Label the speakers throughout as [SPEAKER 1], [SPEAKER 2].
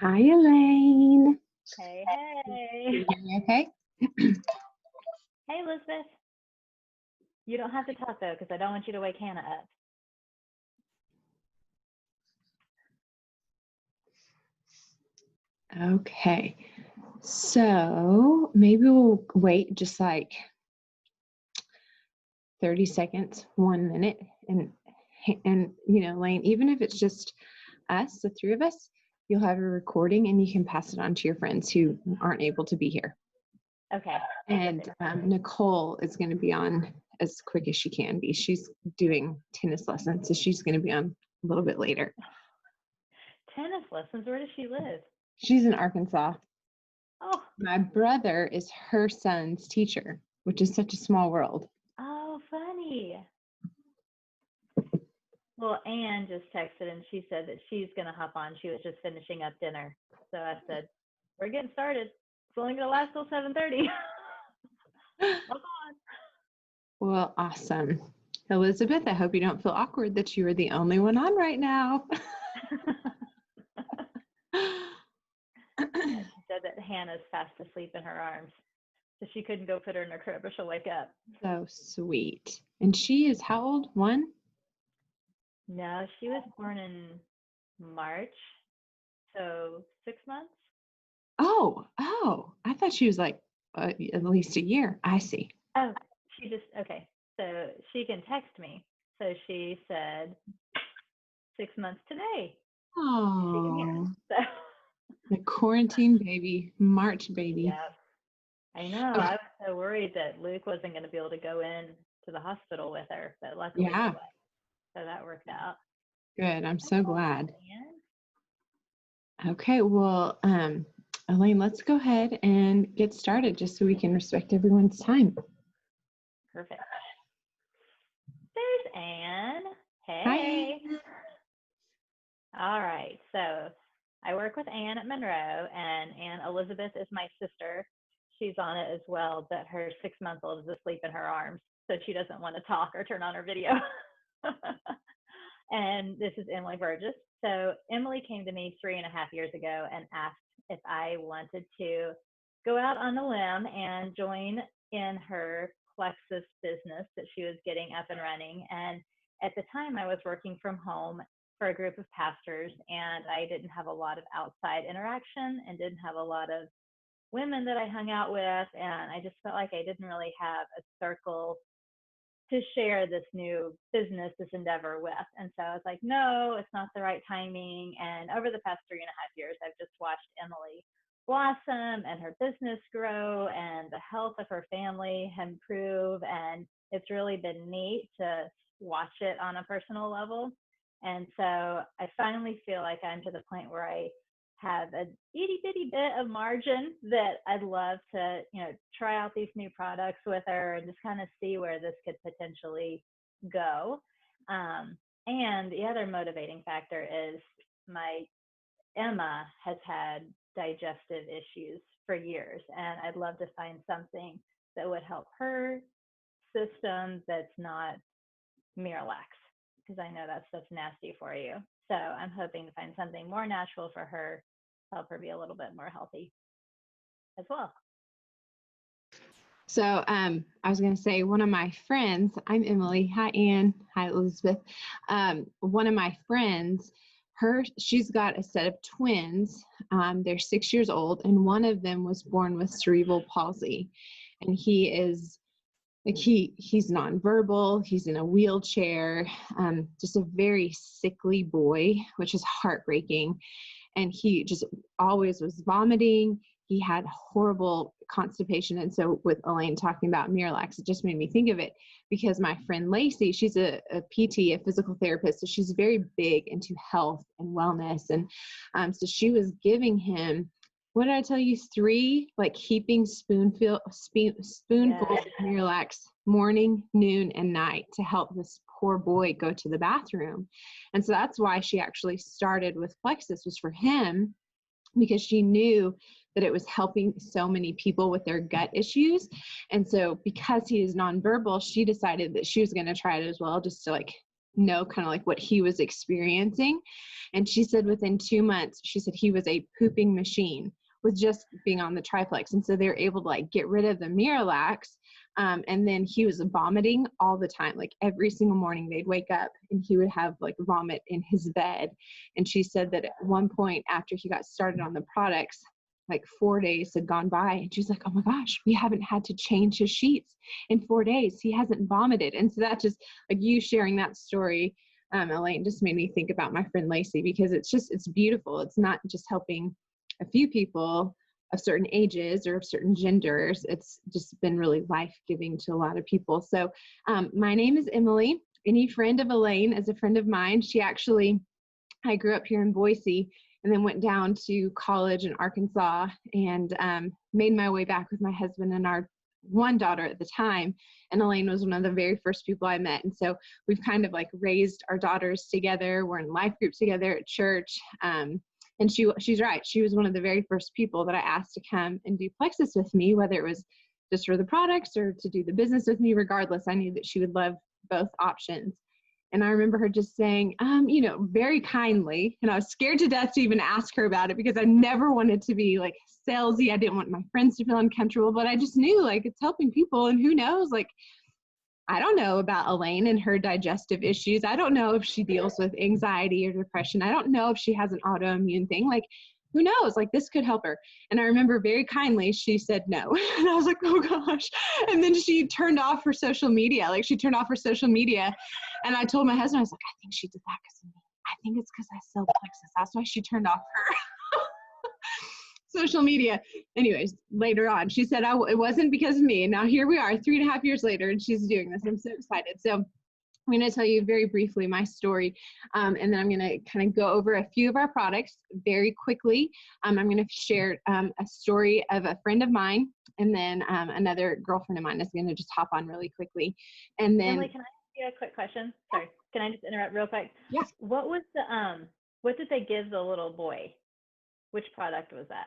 [SPEAKER 1] Hi, Elaine.
[SPEAKER 2] Hey,
[SPEAKER 1] Can
[SPEAKER 2] hey.
[SPEAKER 1] you hear me okay?
[SPEAKER 2] Hey, Elizabeth. You don't have to talk though, because I don't want you to wake Hannah up.
[SPEAKER 1] Okay. So maybe we'll wait just like 30 seconds, 1 minute, and Elaine, even if it's just us, the three of us, you'll have a recording and you can pass it on to your friends who aren't able to be here.
[SPEAKER 2] Okay.
[SPEAKER 1] And Nicole is going to be on as quick as she can be. She's doing tennis lessons, so she's going to be on a little bit later.
[SPEAKER 2] Tennis lessons. Where does she live?
[SPEAKER 1] She's in Arkansas.
[SPEAKER 2] Oh.
[SPEAKER 1] My brother is her son's teacher, which is such a small world.
[SPEAKER 2] Oh, funny. Well, Anne just texted and she said that she's gonna hop on. She was just finishing up dinner, so I said, "We're getting started. It's only gonna last till 7:30." Hop on.
[SPEAKER 1] Well, awesome. Elizabeth, I hope you don't feel awkward that you are the only one on right now.
[SPEAKER 2] Yeah, she said that Hannah's fast asleep in her arms, so she couldn't go put her in her crib or she'll wake up.
[SPEAKER 1] So sweet. And she is how old? 1?
[SPEAKER 2] No, she was born in March, so 6 months.
[SPEAKER 1] Oh, I thought she was like at least a year. I see.
[SPEAKER 2] Oh, she just okay. So she can text me. So she said 6 months today. She can hear.
[SPEAKER 1] Oh,
[SPEAKER 2] So
[SPEAKER 1] the quarantine baby, March baby.
[SPEAKER 2] yeah, I know. I was so worried that Luke wasn't going to be able to go in to the hospital with her, but luckily he
[SPEAKER 1] Yeah,
[SPEAKER 2] was. So that worked out.
[SPEAKER 1] good. I'm so glad.
[SPEAKER 2] And
[SPEAKER 1] Okay, well, Elaine, let's go ahead and get started just so we can respect everyone's time.
[SPEAKER 2] perfect. There's Anne.
[SPEAKER 1] Hi.
[SPEAKER 2] Hey. All right. So I work with Anne at Monroe, and Anne Elizabeth is my sister. She's on it as well, but her 6-month-old is asleep in her arms, so she doesn't want to talk or turn on her video. And this is Emily Burgess. So Emily came to me 3.5 years ago and asked if I wanted to go out on a limb and join in her Plexus business that she was getting up and running. And at the time, I was working from home for a group of pastors, and I didn't have a lot of outside interaction and didn't have a lot of women that I hung out with. And I just felt like I didn't really have a circle to share this new business, this endeavor with. And so I was like, no, it's not the right timing. And over the past 3.5 years, I've just watched Emily blossom and her business grow and the health of her family improve. And it's really been neat to watch it on a personal level. And so I finally feel like I'm to the point where I have a itty bitty bit of margin that I'd love to, try out these new products with her and just kind of see where this could potentially go. And the other motivating factor is my Emma has had digestive issues for years, and I'd love to find something that would help her system that's not Miralax, because I know that stuff's nasty for you. So I'm hoping to find something more natural for her, help her be a little bit more healthy as well.
[SPEAKER 1] So I was going to say one of my friends, I'm Emily. Hi, Anne. Hi, Elizabeth. One of my friends, she's got a set of twins. They're 6 years old, and one of them was born with cerebral palsy. And he is like he's nonverbal, he's in a wheelchair, just a very sickly boy, which is heartbreaking. And he just always was vomiting. He had horrible constipation. And so with Elaine talking about Miralax, it just made me think of it because my friend Lacey, she's a PT, a physical therapist. So she's very big into health and wellness. And so she was giving him, what did I tell you? 3 like heaping spoonfuls of Miralax morning, noon, and night to help this poor boy go to the bathroom. And so that's why she actually started with Plexus, was for him, because she knew that it was helping so many people with their gut issues. And so because he is nonverbal, she decided that she was going to try it as well, just to like know kind of like what he was experiencing. And she said within 2 months, she said he was a pooping machine with just being on the triplex. And so they were able to like get rid of the Miralax. And then he was vomiting all the time. Like every single morning they'd wake up and he would have like vomit in his bed. And she said that at one point after he got started on the products, like 4 days had gone by and she's like, oh my gosh, we haven't had to change his sheets in 4 days. He hasn't vomited. And so that just like you sharing that story, Elaine, just made me think about my friend Lacey, because it's beautiful. It's not just helping a few people of certain ages or of certain genders. It's just been really life-giving to a lot of people. So my name is Emily. Any friend of Elaine is a friend of mine. I grew up here in Boise and then went down to college in Arkansas and made my way back with my husband and our one daughter at the time. And Elaine was one of the very first people I met. And so we've kind of like raised our daughters together. We're in life groups together at church. And she's right. She was one of the very first people that I asked to come and do Plexus with me, whether it was just for the products or to do the business with me. Regardless, I knew that she would love both options. And I remember her just saying, very kindly, and I was scared to death to even ask her about it because I never wanted to be like salesy. I didn't want my friends to feel uncomfortable, but I just knew like it's helping people, and who knows, like, I don't know about Elaine and her digestive issues. I don't know if she deals with anxiety or depression. I don't know if she has an autoimmune thing. Like, who knows? Like, this could help her. And I remember very kindly, she said no. And I was like, oh gosh. And then she turned off her social media. Like, she turned off her social media. And I told my husband, I was like, I think she did that because of me. I think it's because I sell Plexus. That's why she turned off her social media. Anyways, later on, she said, it wasn't because of me. And now here we are 3.5 years later, and she's doing this. I'm so excited. So I'm going to tell you very briefly my story, and then I'm going to kind of go over a few of our products very quickly. I'm going to share a story of a friend of mine, and then another girlfriend of mine is going to just hop on really quickly. And then,
[SPEAKER 2] Emily, can I ask you a quick question? Sorry, can I just interrupt real quick?
[SPEAKER 1] Yeah.
[SPEAKER 2] What was what did they give the little boy? Which product was that?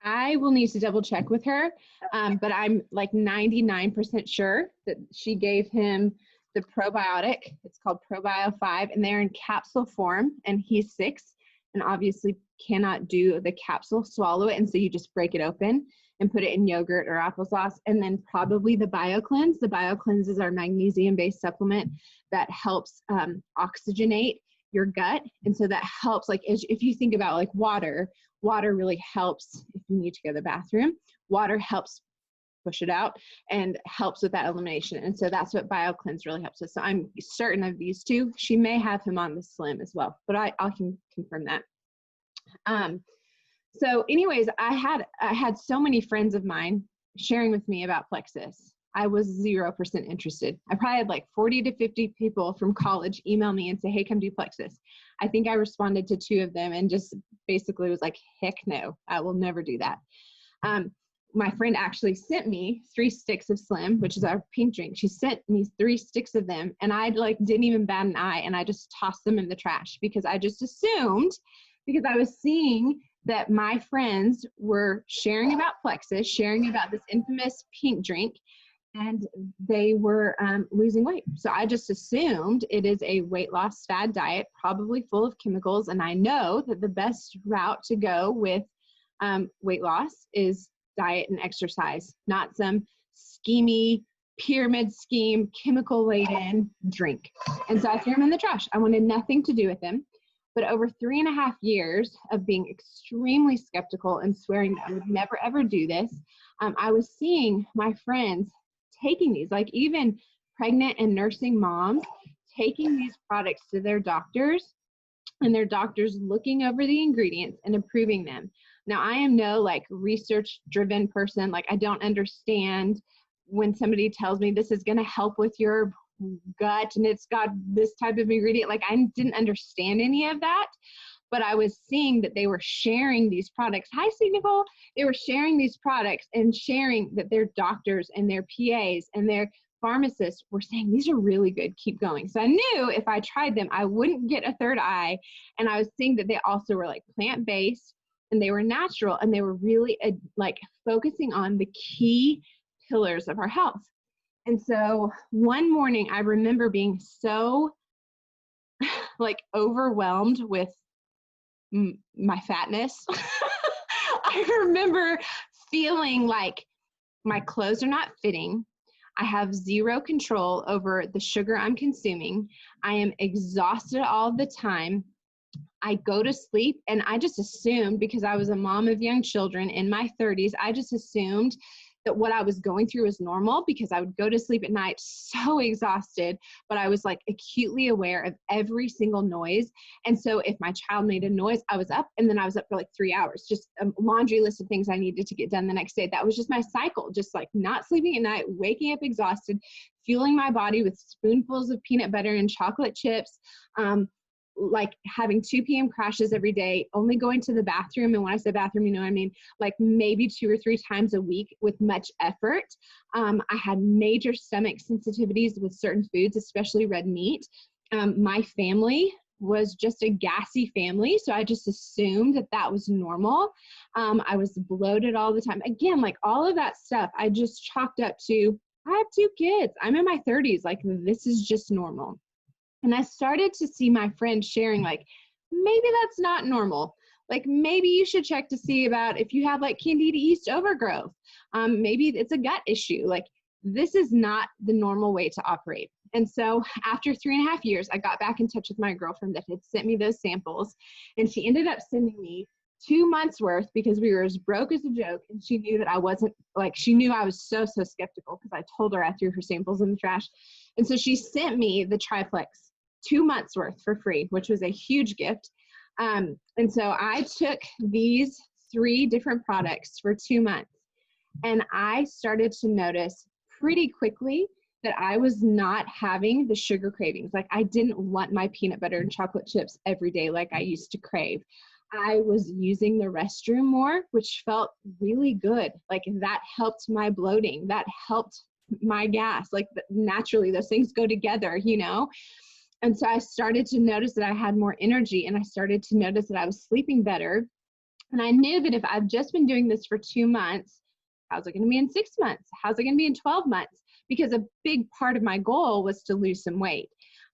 [SPEAKER 1] I will need to double check with her, but I'm like 99% sure that she gave him the probiotic. It's called Probio 5, and they're in capsule form, and he's 6 and obviously cannot do the capsule, swallow it, and so you just break it open and put it in yogurt or applesauce. And then probably the BioCleanse. The BioCleanse is our magnesium-based supplement that helps oxygenate your gut. And so that helps, like, if you think about like water really helps if you need to go to the bathroom. Water helps push it out and helps with that elimination. And so that's what BioCleanse really helps with. So I'm certain of these two. She may have him on the Slim as well, but I can confirm that. So anyways, I had so many friends of mine sharing with me about Plexus. I was 0% interested. I probably had like 40 to 50 people from college email me and say, hey, come do Plexus. I think I responded to 2 of them and just basically was like, heck no, I will never do that. My friend actually sent me 3 sticks of Slim, which is our pink drink. She sent me 3 sticks of them, and I like didn't even bat an eye, and I just tossed them in the trash because I just assumed, because I was seeing that my friends were sharing about Plexus, sharing about this infamous pink drink, and they were losing weight. So I just assumed it is a weight loss fad diet, probably full of chemicals. And I know that the best route to go with weight loss is diet and exercise, not some schemy pyramid scheme, chemical laden drink. And so I threw them in the trash. I wanted nothing to do with them. But over 3.5 years of being extremely skeptical and swearing that I would never, ever do this, I was seeing my friends taking these, like even pregnant and nursing moms, taking these products to their doctors, and their doctors looking over the ingredients and approving them. Now, I am no like research-driven person. Like, I don't understand when somebody tells me this is going to help with your gut and it's got this type of ingredient. Like, I didn't understand any of that. But I was seeing that they were sharing these products. Hi, Nicole. They were sharing these products and sharing that their doctors and their PAs and their pharmacists were saying, these are really good, keep going. So I knew if I tried them, I wouldn't get a third eye. And I was seeing that they also were like plant-based and they were natural, and they were really like focusing on the key pillars of our health. And so one morning I remember being so like overwhelmed with my fatness. I remember feeling like my clothes are not fitting. I have zero control over the sugar I'm consuming. I am exhausted all the time. I go to sleep and I just assumed, because I was a mom of young children in my 30s, I just assumed that what I was going through was normal, because I would go to sleep at night so exhausted, but I was like acutely aware of every single noise. And so if my child made a noise, I was up, and then I was up for like 3 hours, just a laundry list of things I needed to get done the next day. That was just my cycle, just like not sleeping at night, waking up exhausted, fueling my body with spoonfuls of peanut butter and chocolate chips, like having 2 p.m. crashes every day, only going to the bathroom. And when I say bathroom, you know what I mean? Like maybe 2 or 3 times a week with much effort. I had major stomach sensitivities with certain foods, especially red meat. My family was just a gassy family, so I just assumed that that was normal. I was bloated all the time. Again, like all of that stuff, I just chalked up to, I have 2 kids. I'm in my 30s. Like this is just normal. And I started to see my friends sharing, like, maybe that's not normal. Like, maybe you should check to see about if you have like candida yeast overgrowth. Maybe it's a gut issue. Like, this is not the normal way to operate. And so after 3.5 years, I got back in touch with my girlfriend that had sent me those samples. And she ended up sending me 2 months worth, because we were as broke as a joke. And she knew that I wasn't, like, she knew I was so skeptical, because I told her I threw her samples in the trash. And so she sent me the triplex, 2 months worth for free, which was a huge gift. And so I took these 3 different products for 2 months, and I started to notice pretty quickly that I was not having the sugar cravings. Like, I didn't want my peanut butter and chocolate chips every day like I used to crave. I was using the restroom more, which felt really good. Like, that helped my bloating. That helped my gas. Like, naturally, those things go together, you know? And so I started to notice that I had more energy, and I started to notice that I was sleeping better. And I knew that if I've just been doing this for 2 months, how's it going to be in 6 months? How's it going to be in 12 months? Because a big part of my goal was to lose some weight.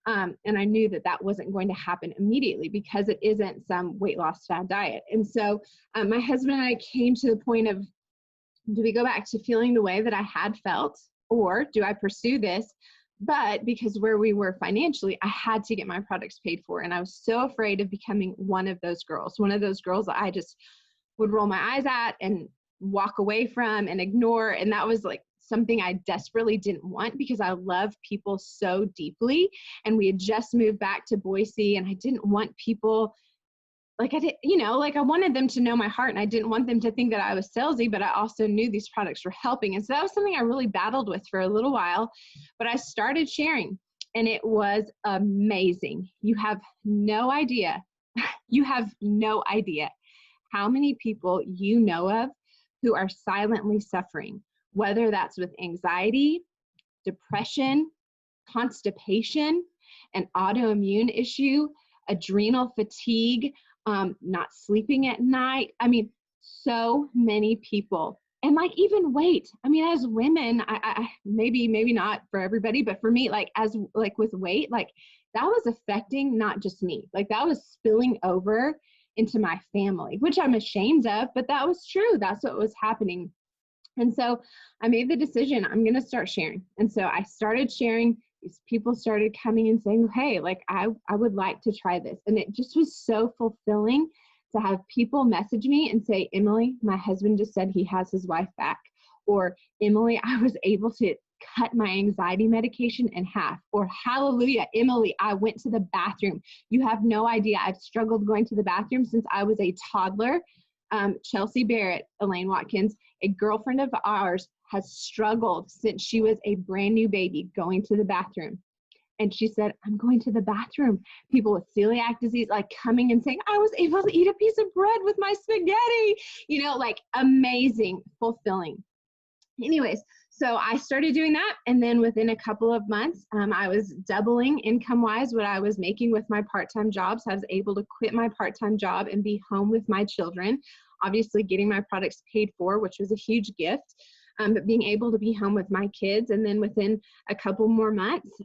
[SPEAKER 1] And I knew that that wasn't going to happen immediately, because it isn't some weight loss fad diet. And so my husband and I came to the point of, do we go back to feeling the way that I had felt, or do I pursue this? But because where we were financially, I had to get my products paid for. And I was so afraid of becoming one of those girls that I just would roll my eyes at and walk away from and ignore. And that was like something I desperately didn't want, because I love people so deeply. And we had just moved back to Boise, and I didn't want people, like, I did, you know, like I wanted them to know my heart, and I didn't want them to think that I was salesy, but I also knew these products were helping. And so that was something I really battled with for a little while, but I started sharing, and it was amazing. You have no idea. You have no idea how many people you know of who are silently suffering, whether that's with anxiety, depression, constipation, an autoimmune issue, adrenal fatigue, not sleeping at night. I mean, so many people. And like even weight. I mean, as women, I maybe not for everybody, but for me, like as like with weight, like that was affecting not just me. Like that was spilling over into my family, which I'm ashamed of, but that was true. That's what was happening. And so I made the decision, I'm going to start sharing. And so I started sharing. These people started coming and saying, hey, like I would like to try this. And it just was so fulfilling to have people message me and say, Emily, my husband just said he has his wife back. Or Emily, I was able to cut my anxiety medication in half. Or hallelujah, Emily, I went to the bathroom. You have no idea. I've struggled going to the bathroom since I was a toddler. Chelsea Barrett, Elaine Watkins, a girlfriend of ours, has struggled since she was a brand new baby going to the bathroom. And she said, I'm going to the bathroom. People with celiac disease, like coming and saying, I was able to eat a piece of bread with my spaghetti, you know, like amazing, fulfilling. Anyways, so I started doing that. And then within a couple of months, I was doubling income-wise what I was making with my part-time jobs. I was able to quit my part-time job and be home with my children, obviously getting my products paid for, which was a huge gift, but being able to be home with my kids. And then within a couple more months,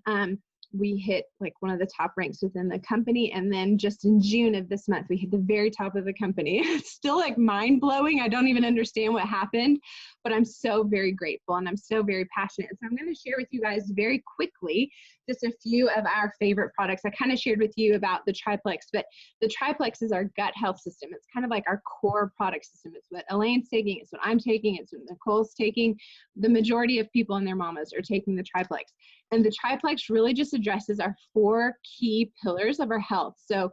[SPEAKER 1] we hit like one of the top ranks within the company. And then just in June of this month, we hit the very top of the company. It's still like mind blowing. I don't even understand what happened, but I'm so very grateful and I'm so very passionate. So I'm going to share with you guys very quickly just a few of our favorite products. I kind of shared with you about the triplex, but the triplex is our gut health system. It's kind of like our core product system. It's what Elaine's taking, it's what I'm taking, it's what Nicole's taking. The majority of people and their mamas are taking the triplex. And the triplex really just addresses our 4 key pillars of our health. So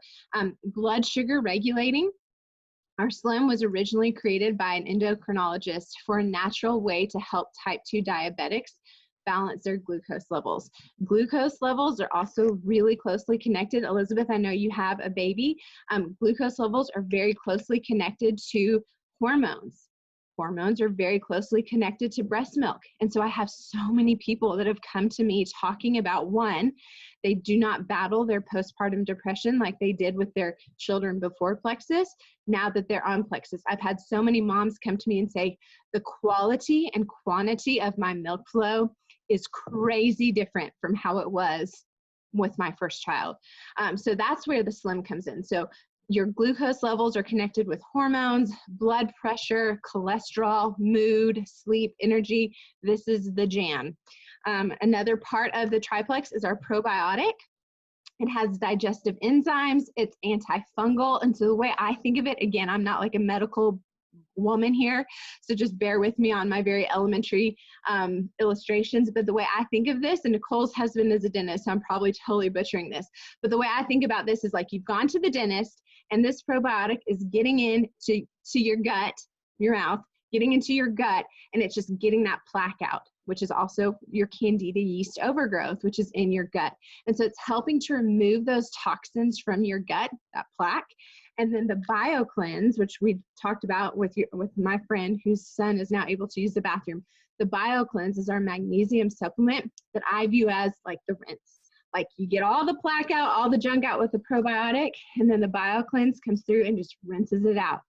[SPEAKER 1] blood sugar regulating. Our Slim was originally created by an endocrinologist for a natural way to help type 2 diabetics balance their glucose levels. Glucose levels are also really closely connected. Elizabeth, I know you have a baby. Glucose levels are very closely connected to hormones. Hormones are very closely connected to breast milk. And so I have so many people that have come to me talking about, one, they do not battle their postpartum depression like they did with their children before Plexus, now that they're on Plexus. I've had so many moms come to me and say, the quality and quantity of my milk flow is crazy different from how it was with my first child. So that's where the Slim comes in. So your glucose levels are connected with hormones, blood pressure, cholesterol, mood, sleep, energy. This is the jam. Another part of the triplex is our probiotic. It has digestive enzymes, it's antifungal. And so the way I think of it, again, I'm not like a medical woman here, so just bear with me on my very elementary illustrations, but the way I think of this, and Nicole's husband is a dentist, so I'm probably totally butchering this, but the way I think about this is like you've gone to the dentist and this probiotic is getting into your gut, your mouth, getting into your gut, and it's just getting that plaque out, which is also your candida yeast overgrowth, which is in your gut. And so it's helping to remove those toxins from your gut, that plaque. And then the BioCleanse, which we talked about with my friend whose son is now able to use the bathroom. The BioCleanse is our magnesium supplement that I view as like the rinse. Like you get all the plaque out, all the junk out with the probiotic, and then the BioCleanse comes through and just rinses it out.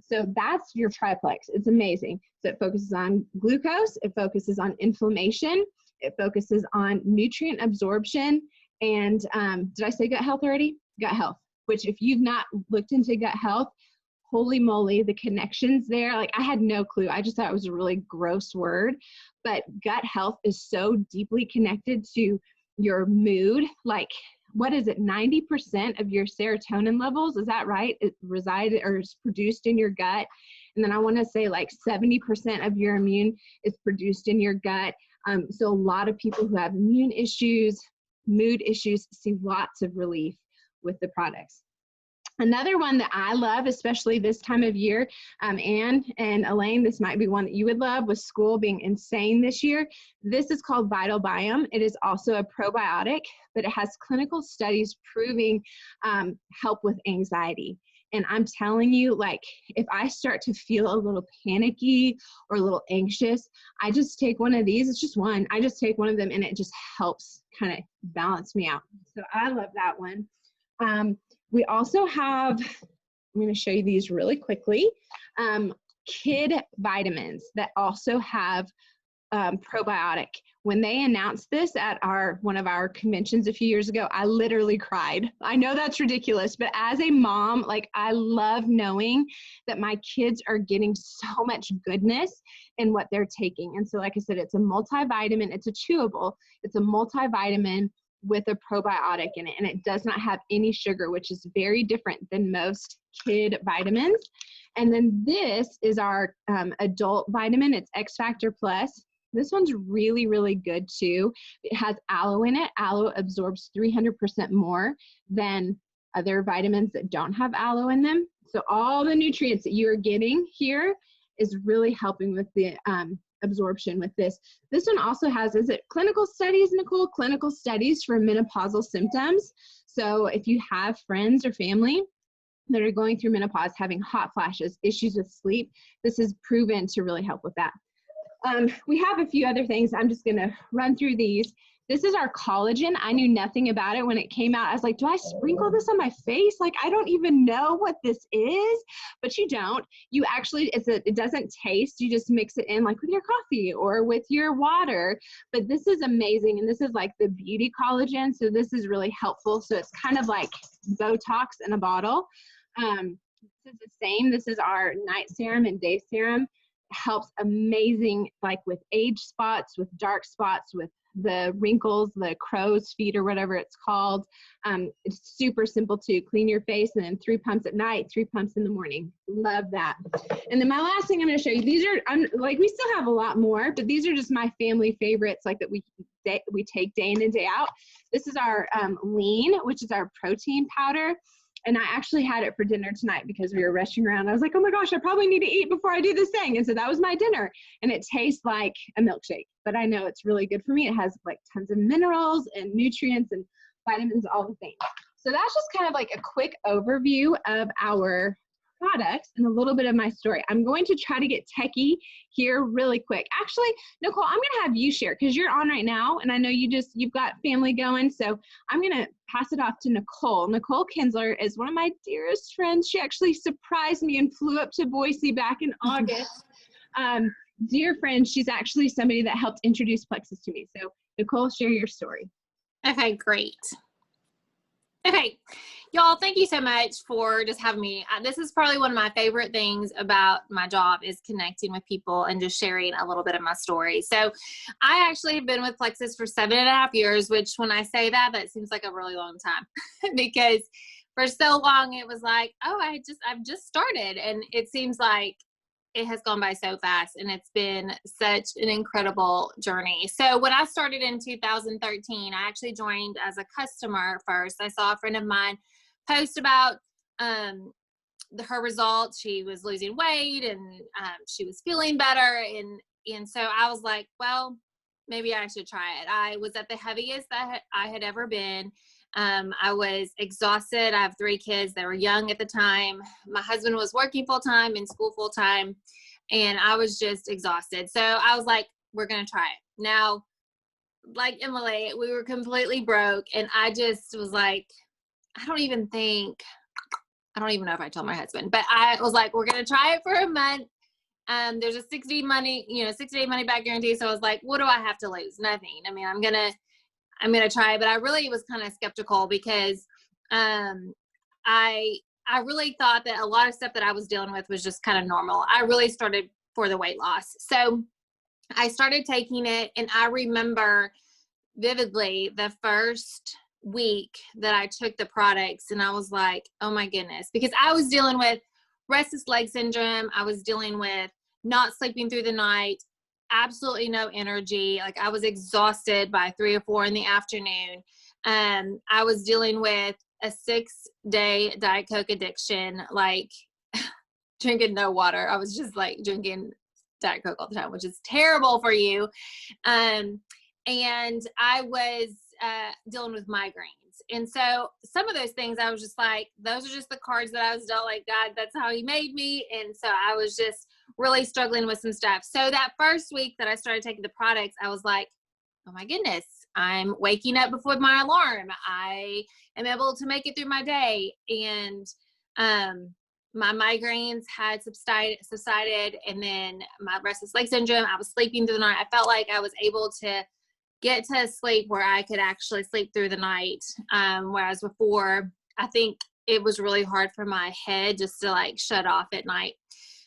[SPEAKER 1] So that's your triplex. It's amazing. So it focuses on glucose, it focuses on inflammation, it focuses on nutrient absorption, and did I say gut health already? Gut health, which if you've not looked into gut health, holy moly, the connections there, like I had no clue. I just thought it was a really gross word, but gut health is so deeply connected to your mood. Like, what is it, 90% of your serotonin levels, is that right? It resides or is produced in your gut. And then I want to say like 70% of your immune is produced in your gut. So a lot of people who have immune issues, mood issues, see lots of relief with the products. Another one that I love, especially this time of year, Anne and Elaine, this might be one that you would love with school being insane this year. This is called Vital Biome. It is also a probiotic, but it has clinical studies proving help with anxiety. And I'm telling you, like, if I start to feel a little panicky or a little anxious, I just take one of these. It's just one. I just take one of them and it just helps kind of balance me out. So I love that one. We also have, I'm going to show you these really quickly, kid vitamins that also have probiotic. When they announced this at one of our conventions a few years ago, I literally cried. I know that's ridiculous, but as a mom, like I love knowing that my kids are getting so much goodness in what they're taking. And so like I said, it's a multivitamin, it's a chewable, it's a multivitamin with a probiotic in it, and it does not have any sugar, which is very different than most kid vitamins. And then this is our adult vitamin. It's X Factor Plus. This one's really, really good too. It has aloe in it. Aloe absorbs 300% more than other vitamins that don't have aloe in them. So all the nutrients that you are getting here is really helping with the absorption with this. This one also has, is it clinical studies, Nicole? Clinical studies for menopausal symptoms. So if you have friends or family that are going through menopause, having hot flashes, issues with sleep, this is proven to really help with that. We have a few other things. I'm just going to run through these. This is our collagen. I knew nothing about it when it came out. I was like, do I sprinkle this on my face? Like, I don't even know what this is, but you don't. You actually, it doesn't taste. You just mix it in like with your coffee or with your water. But this is amazing. And this is like the beauty collagen. So this is really helpful. So it's kind of like Botox in a bottle. This is the same. This is our night serum and day serum. Helps amazing, like with age spots, with dark spots, with the wrinkles, the crow's feet or whatever it's called. It's super simple to clean your face, and then 3 pumps at night, 3 pumps in the morning. Love that. And then my last thing I'm going to show you, these are, like, we still have a lot more, but these are just my family favorites, like that we take day in and day out. This is our lean, which is our protein powder. And I actually had it for dinner tonight because we were rushing around. I was like, oh my gosh, I probably need to eat before I do this thing. And so that was my dinner. And it tastes like a milkshake, but I know it's really good for me. It has like tons of minerals and nutrients and vitamins, all the things. So that's just kind of like a quick overview of our products and a little bit of my story. I'm going to try to get techie here really quick. Actually, Nicole, I'm going to have you share because you're on right now, and I know you've got family going, so I'm going to pass it off to Nicole. Nicole Kinsler is one of my dearest friends. She actually surprised me and flew up to Boise back in August. Dear friend, she's actually somebody that helped introduce Plexus to me. So Nicole, share your story.
[SPEAKER 3] Okay, great. Okay, y'all, thank you so much for just having me. This is probably one of my favorite things about my job is connecting with people and just sharing a little bit of my story. So I actually have been with Plexus for 7.5 years, which when I say that, that seems like a really long time because for so long it was like, oh, I've just started, and it seems like it has gone by so fast, and it's been such an incredible journey. So when I started in 2013, I actually joined as a customer first. I saw a friend of mine post about her results. She was losing weight, and she was feeling better. And so I was like, well, maybe I should try it. I was at the heaviest that I had ever been. I was exhausted. I have 3 kids that were young at the time. My husband was working full-time, in school full-time, and I was just exhausted. So I was like, we're going to try it. Now, like Emily, we were completely broke, and I just was like, I don't even know if I told my husband, but I was like, we're going to try it for a month. There's a 60-day money back guarantee. So I was like, what do I have to lose? Nothing. I mean, I'm going to try it, but I really was kind of skeptical because I really thought that a lot of stuff that I was dealing with was just kind of normal. I really started for the weight loss. So I started taking it, and I remember vividly the first week that I took the products, and I was like, oh my goodness, because I was dealing with restless leg syndrome. I was dealing with not sleeping through the night, absolutely no energy. Like I was exhausted by 3 or 4 in the afternoon. I was dealing with a 6-day Diet Coke addiction, like drinking no water. I was just like drinking Diet Coke all the time, which is terrible for you. And I was dealing with migraines. And so some of those things I was just like, those are just the cards that I was dealt, like, God, that's how he made me. And so I was just really struggling with some stuff. So that first week that I started taking the products, I was like, oh my goodness, I'm waking up before my alarm. I am able to make it through my day. And my migraines had subsided. And then my restless leg syndrome, I was sleeping through the night. I felt like I was able to get to sleep where I could actually sleep through the night. Whereas before, I think it was really hard for my head just to like shut off at night.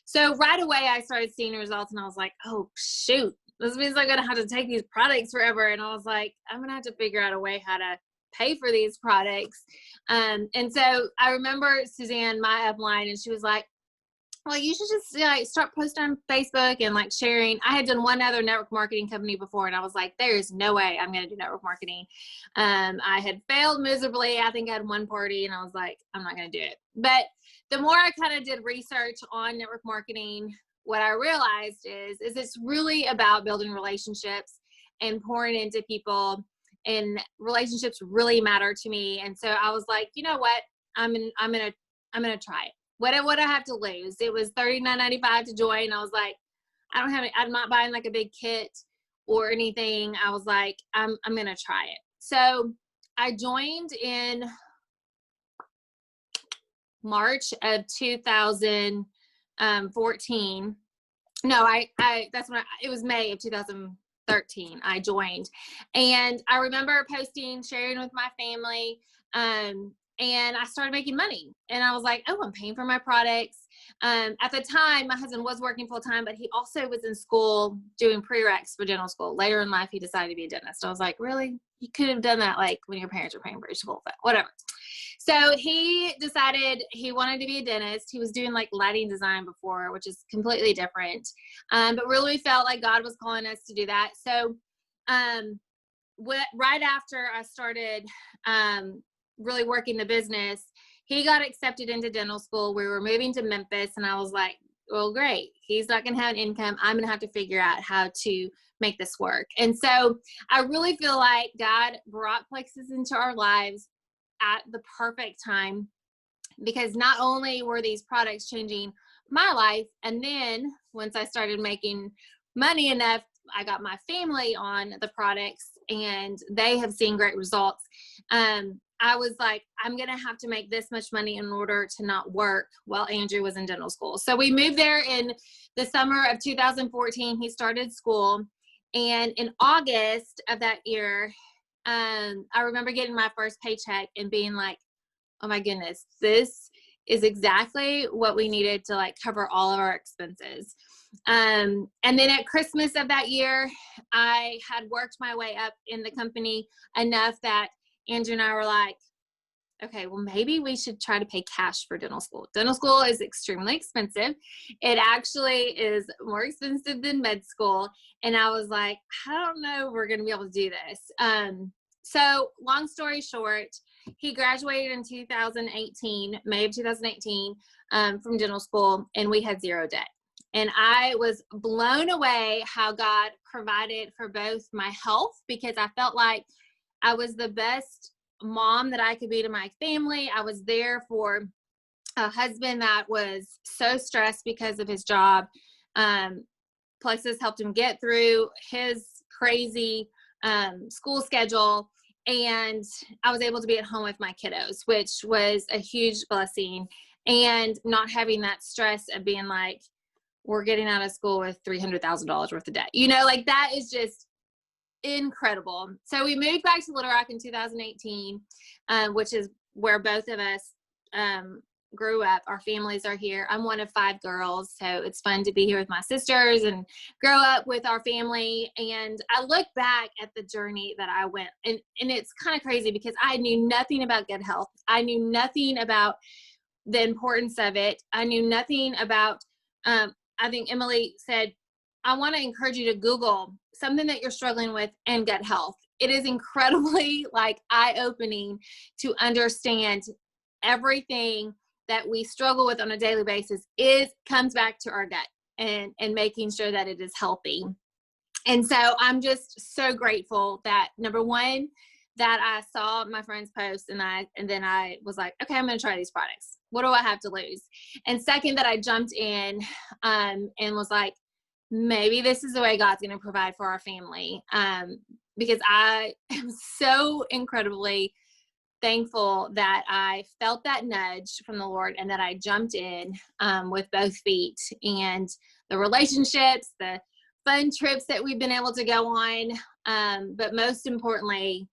[SPEAKER 3] So right away I started seeing results, and I was like, oh shoot, this means I'm going to have to take these products forever. And I was like, I'm going to have to figure out a way how to pay for these products. And so I remember Suzanne, my upline, and she was like, well, you should just like start posting on Facebook and like sharing. I had done one other network marketing company before, and I was like, there's no way I'm going to do network marketing. I had failed miserably. I think I had one party, and I was like, I'm not going to do it. But the more I kind of did research on network marketing, what I realized is it's really about building relationships and pouring into people, and relationships really matter to me. And so I was like, you know what? I'm going to try it. What I have to lose? It was $39.95 to join. I was like, I'm not buying like a big kit. or anything. I was like, I'm going to try it. So I joined in March of 2014. No, that's when it was May of 2013 I joined. And I remember posting, sharing with my family, and I started making money. And I was like, oh, I'm paying for my products. At the time, my husband was working full time, but he also was in school doing prereqs for dental school. Later in life, he decided to be a dentist. I was like, really? You could have done that like when your parents were paying for your school, but whatever. So he decided he wanted to be a dentist. He was doing like lighting design before, which is completely different. But really felt like God was calling us to do that. So right after I started really working the business, he got accepted into dental school. We were moving to Memphis, and I was like, well, great. He's not going to have an income. I'm going to have to figure out how to make this work. And so I really feel like God brought places into our lives at the perfect time, because not only were these products changing my life, and then once I started making money enough, I got my family on the products and they have seen great results. I was like, I'm going to have to make this much money in order to not work while Andrew was in dental school. So we moved there in the summer of 2014. He started school. And in August of that year, I remember getting my first paycheck and being like, oh my goodness, this is exactly what we needed to like cover all of our expenses. And then at Christmas of that year, I had worked my way up in the company enough that Andrew and I were like, okay, well, maybe we should try to pay cash for dental school. Dental school is extremely expensive. It actually is more expensive than med school. And I was like, I don't know if we're going to be able to do this. So long story short, he graduated in 2018, May of 2018, from dental school, and we had zero debt. And I was blown away how God provided for both my health, because I felt like I was the best mom that I could be to my family. I was there for a husband that was so stressed because of his job. Plexus helped him get through his crazy school schedule. And I was able to be at home with my kiddos, which was a huge blessing. And not having that stress of being like, we're getting out of school with $300,000 worth of debt. You know, like that is just incredible. So we moved back to Little Rock in 2018, which is where both of us grew up. Our families are here. I'm one of 5 girls, so it's fun to be here with my sisters and grow up with our family. And I look back at the journey that I went, and it's kind of crazy because I knew nothing about gut health. I knew nothing about the importance of it. I knew nothing about, I think Emily said, I want to encourage you to Google something that you're struggling with and gut health. It is incredibly like eye-opening to understand everything that we struggle with on a daily basis comes back to our gut and making sure that it is healthy. And so I'm just so grateful that, number one, that I saw my friend's post and then I was like, okay, I'm going to try these products. What do I have to lose? And second, that I jumped in and was like, maybe this is the way God's going to provide for our family. Because I am so incredibly thankful that I felt that nudge from the Lord and that I jumped in with both feet. And the relationships, the fun trips that we've been able to go on, but most importantly,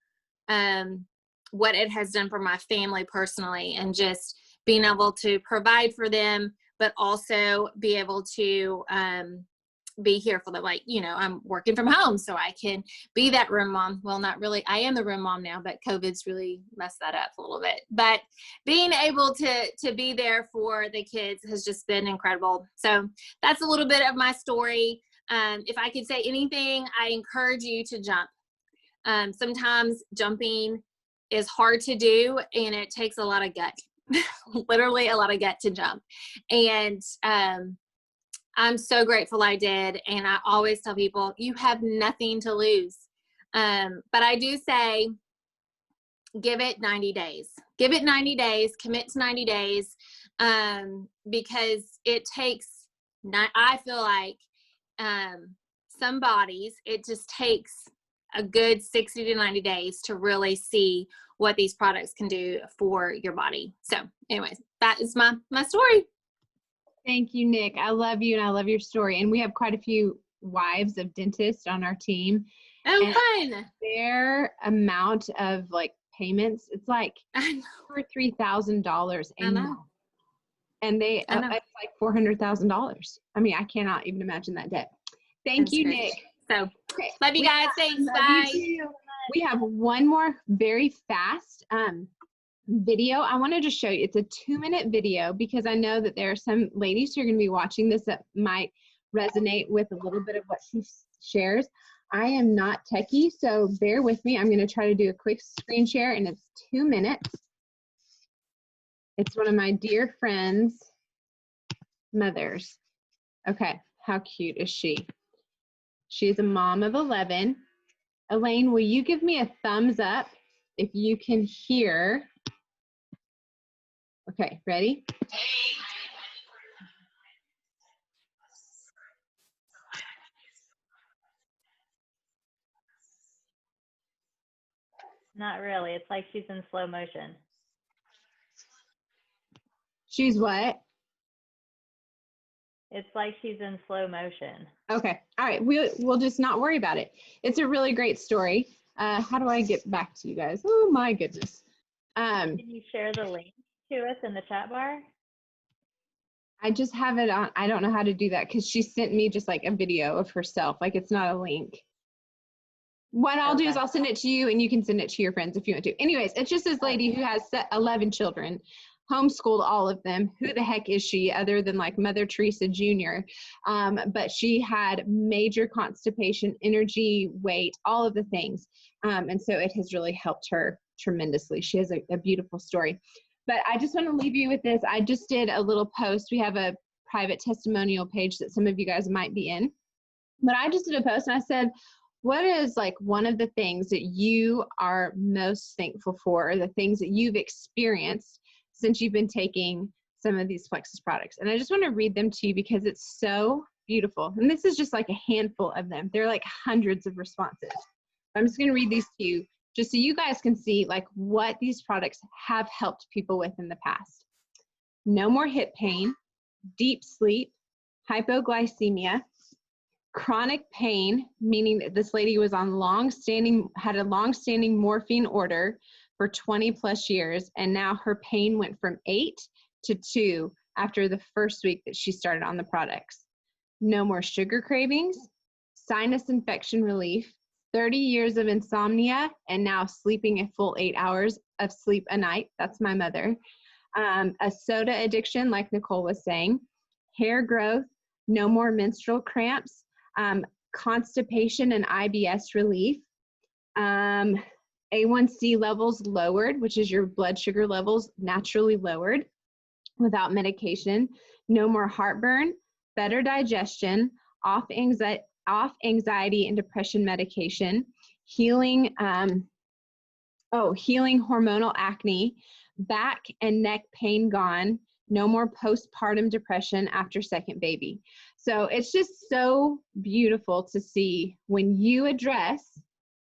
[SPEAKER 3] what it has done for my family personally, and just being able to provide for them, but also be able to be here for them. Like, you know, I'm working from home, so I can be that room mom. Well, not really. I am the room mom now, but COVID's really messed that up a little bit. But being able to be there for the kids has just been incredible. So that's a little bit of my story. If I could say anything, I encourage you to jump. Sometimes jumping is hard to do, and it takes a lot of gut, literally a lot of gut to jump. And I'm so grateful I did. And I always tell people, you have nothing to lose. But I do say, give it 90 days. Give it 90 days, commit to 90 days, because it takes, I feel like some bodies, it just takes a good 60 to 90 days to really see what these products can do for your body. So anyways, that is my story.
[SPEAKER 1] Thank you, Nick. I love you and I love your story. And we have quite a few wives of dentists on our team.
[SPEAKER 3] Oh,
[SPEAKER 1] and
[SPEAKER 3] fun.
[SPEAKER 1] Their amount of like payments, it's like $2,000 or $3,000 a month. And it's like $400,000. I mean, I cannot even imagine that debt. Thank you,
[SPEAKER 3] crazy.
[SPEAKER 1] Nick.
[SPEAKER 3] So love you guys. Thanks. Bye.
[SPEAKER 1] We have one more very fast video. I wanted to show you. It's a 2-minute video because I know that there are some ladies who are going to be watching this that might resonate with a little bit of what she shares. I am not techie, so bear with me. I'm going to try to do a quick screen share, and it's 2 minutes. It's one of my dear friends' mothers. Okay, how cute is she? She's a mom of 11. Elaine, will you give me a thumbs up if you can hear? Okay, ready?
[SPEAKER 2] Not really. It's like she's in slow motion.
[SPEAKER 1] She's what?
[SPEAKER 2] It's like she's in slow motion.
[SPEAKER 1] Okay. All right. We'll just not worry about it. It's a really great story. How do I get back to you guys? Oh my goodness.
[SPEAKER 2] Can you share the link to us in the chat bar?
[SPEAKER 1] I just have it on. I don't know how to do that because she sent me just like a video of herself. Like it's not a link. What I'll do is I'll send it to you and you can send it to your friends if you want to. Anyways, it's just this lady who has 11 children, homeschooled all of them. Who the heck is she other than like Mother Teresa Jr.? But she had major constipation, energy, weight, all of the things. And so it has really helped her tremendously. She has a beautiful story. But I just want to leave you with this. I just did a little post. We have a private testimonial page that some of you guys might be in. But I just did a post and I said, what is like one of the things that you are most thankful for, or the things that you've experienced since you've been taking some of these Plexus products? And I just want to read them to you because it's so beautiful. And this is just like a handful of them. They're like hundreds of responses. I'm just going to read these to you just so you guys can see like what these products have helped people with in the past. No more hip pain, deep sleep, hypoglycemia, chronic pain, meaning that this lady was on had a long-standing morphine order for 20 plus years, and now her pain went from 8 to 2 after the first week that she started on the products. No more sugar cravings, sinus infection relief, 30 years of insomnia, and now sleeping a full 8 hours of sleep a night. That's my mother. A soda addiction, like Nicole was saying, hair growth, no more menstrual cramps, constipation and IBS relief, A1C levels lowered, which is your blood sugar levels naturally lowered without medication, no more heartburn, better digestion, off anxiety and depression medication, healing hormonal acne, back and neck pain gone, no more postpartum depression after second baby. So it's just so beautiful to see when you address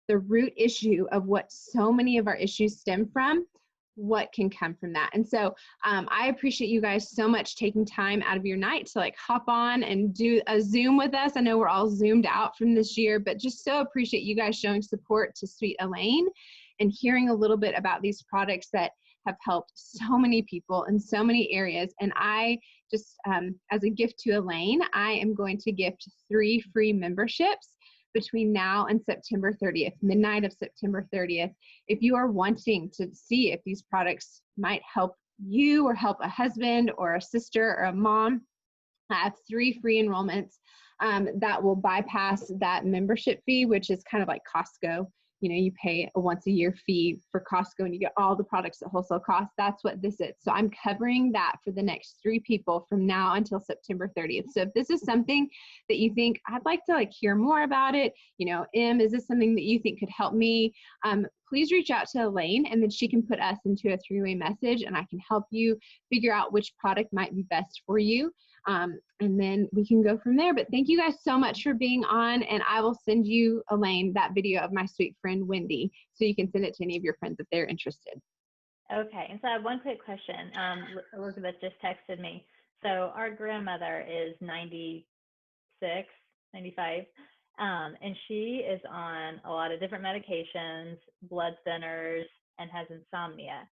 [SPEAKER 1] the root issue of what so many of our issues stem from, what can come from that. And so I appreciate you guys so much taking time out of your night to like hop on and do a Zoom with us. I know we're all zoomed out from this year, but just so appreciate you guys showing support to sweet Elaine and hearing a little bit about these products that have helped so many people in so many areas. And I just, as a gift to Elaine, I am going to gift 3 free memberships between now and September 30th, midnight of September 30th. If you are wanting to see if these products might help you or help a husband or a sister or a mom, I have 3 free enrollments that will bypass that membership fee, which is kind of like Costco. You know, you pay a once a year fee for Costco and you get all the products at wholesale cost. That's what this is. So I'm covering that for the next 3 people from now until September 30th. So if this is something that you think I'd like to like hear more about it, you know, is this something that you think could help me? Please reach out to Elaine and then she can put us into a 3-way message and I can help you figure out which product might be best for you. And then we can go from there. But thank you guys so much for being on. And I will send you, Elaine, that video of my sweet friend, Wendy, so you can send it to any of your friends if they're interested.
[SPEAKER 2] Okay, and so I have one quick question. Elizabeth just texted me. So our grandmother is 96, 95, and she is on a lot of different medications, blood thinners, and has insomnia.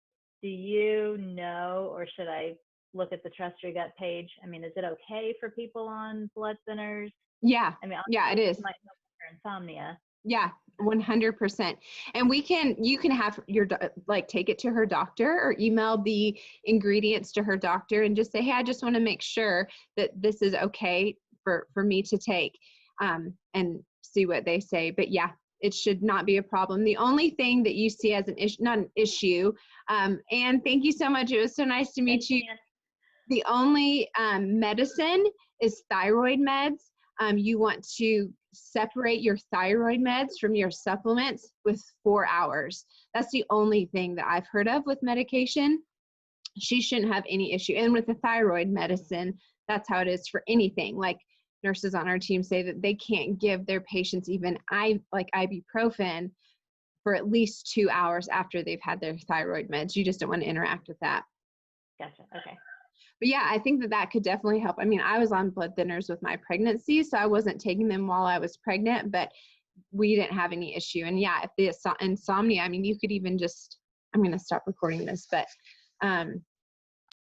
[SPEAKER 2] Do you know, or should I look at the Trust Your Gut page? I mean, is it okay for people on blood thinners?
[SPEAKER 1] Yeah,
[SPEAKER 2] I mean,
[SPEAKER 1] yeah, it is.
[SPEAKER 2] might help with their insomnia.
[SPEAKER 1] Yeah, 100%. And you can have your, like, take it to her doctor or email the ingredients to her doctor and just say, hey, I just want to make sure that this is okay for me to take, and see what they say. But yeah, it should not be a problem. The only thing that you see as an issue, not an issue, and thank you so much. It was so nice to meet you. The only medicine is thyroid meds. You want to separate your thyroid meds from your supplements with 4 hours. That's the only thing that I've heard of with medication. She shouldn't have any issue. And with the thyroid medicine, that's how it is for anything. Like, nurses on our team say that they can't give their patients even like ibuprofen for at least 2 hours after they've had their thyroid meds. You just don't want to interact with that.
[SPEAKER 2] Gotcha. Okay.
[SPEAKER 1] But yeah, I think that could definitely help. I mean, I was on blood thinners with my pregnancy, so I wasn't taking them while I was pregnant, but we didn't have any issue. And yeah, if the insomnia, I mean, you could even just, I'm going to stop recording this, but